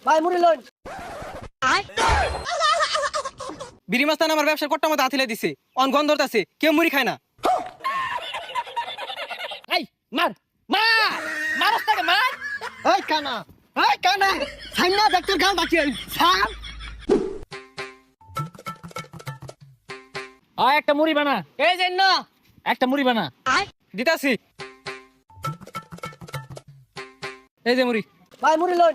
ভাই মুড়ি লন। বিড়ি মাস্তান আমার ব্যবসার কট্টা মতো আথিলে দিছে, অন গন্ধ আছে, কেউ মুড়ি খায় না। এই মার মার মারস তাকে মার। এই কানা সাইনা ডাক্তার গাল ডাকি সাম। একটা মুড়ি বানা, এই যে না একটা মুড়ি বানা। দিতাছি, এই যে মুড়ি। ভাই মুড়ি লন।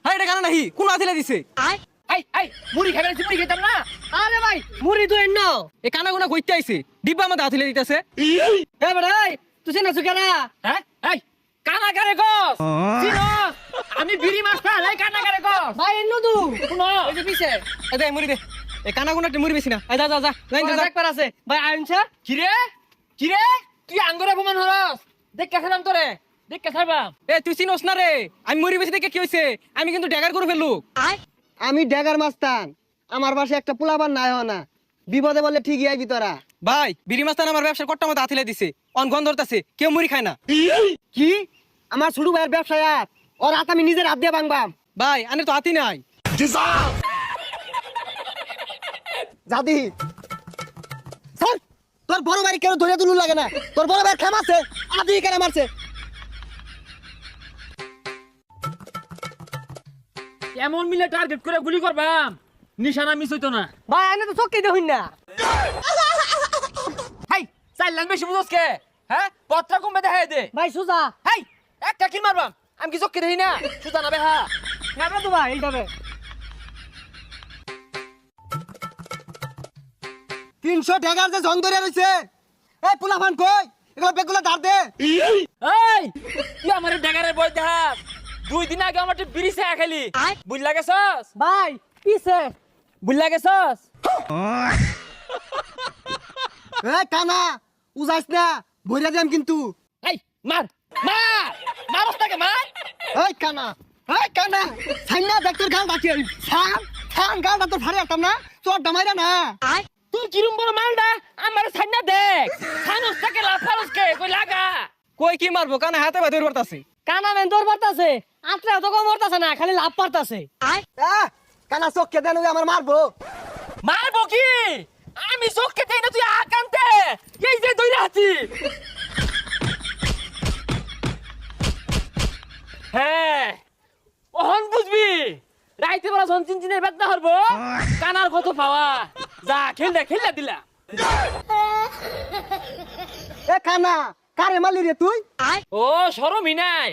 হ্যাঁ এটা গানা নাহি, কোন আথিলে দিছে? এই মুড়ি খাবেন, মুড়ি খেতাম না। আরে ভাই মুড়ি তো এন্ন। এ কানা গুনা কইতে আইছে, ডিব্বা মতো আথিলে দিতেছে। এ ভাই তুই চেনা সুকেনা? হ্যাঁ এই কানা কারে গস চিনস? আমি বিড়ি মাস্টার, এই কানা কারে গস। ভাই এন্ন তু শুনো ওই যে পিছে এই দে মুড়ি দে, এ কানা গুনা মুড়ি বেশি না। এই যা যা যা যাই যা। একবার আছে ভাই আইনছা। কিরে কিরে তুই আঙ্গুরে অপমান হরস, দেখ কে ছাড়াম তোরে, দেখ কে ছাড়বাম। এ তুই চিনোস না রে, আমি মুড়ি বেশি দেখে কি হইছে? আমি কিন্তু ড্যাগার করে ফেললু। আমি ড্যাগার মাস্তান, আমার পাশে একটা পোলাবার নাই না, বিপদে বলে ঠিকই আইবি তোরা। ভাই বিড়ি মাস্তান আমার ব্যবসার কট্টা মতো আথিলে দিছে, অন গন্ধ আছে, কেউ মুড়ি খায় না। কি আমার ছোট ভাইয়ের ব্যবসায় ওর হাত আমি নিজের হাত দিয়ে ভাঙবাম। ভাই আনে তো হাতি নাই। জাদি স্যার তোর বড় ভাই কেন ধরে তুলু লাগে না? তোর বড় ভাই খেমাছে আদি কেন মারছে? এমন মিলে টার্গেট করে গুলি করবাম, নিশানা মিস হইতো না। ভাই আনে তো চক্কি দেখুন না। হাই চাইলাম বেশি বুঝোস কে? হ্যাঁ পত্রা কমবে দেখাই দে। ভাই সুজা হাই একটা কিল মারবাম, আমি কি চক্কি দেখি না? সুতা না বেহা। নেবো তো ভাই এইভাবে 300 টাকার যে জন ধরে রইছে। এই পোলাপান কই এগুলো বেগুলা ধার দে। এই তুই আমার ড্যাগারের বই দেখাস, 2 দিন আগে আমার বিড়ি চা খেলি, বুঝলা গেছস? ভাই পিছে বুঝলা গেছস? এই কানা উজাইস না ভইরা দিম কিন্তু। এই মার মার মারস তাকে মার। এই কানা সাইনা ডাক্তার গাল ডাকি সাম সাম গাল ডাক্তার ফাড়ে আতাম না তোর ডামাইরা না। তুই কিরম বড় মালডা আমার সাইনা দেখ, খানুস তাকে লাফারস কে কই লাগা। কই কি মারবো, কানা হাতে ভাই ধরে পড়তাছে। কানা মেন তোর পারতাছে, আত্রা তো কম মরতাছে না, খালি লাভ পারতাছে। কানা চোখকে দেন আমার মারবো। মারবো কি? আমি চোখকে দেই না, তুই আকান্তে এই যে দইরা আছি। হ্যাঁ ওহন বুঝবি, রাইতে বেলা যখন চিনচিনের বেদনা হরবো, কানার কত পাওয়া। যা খেললে দিলা। এ কানা কারে মারলি রে তুই? ও শরমই নাই,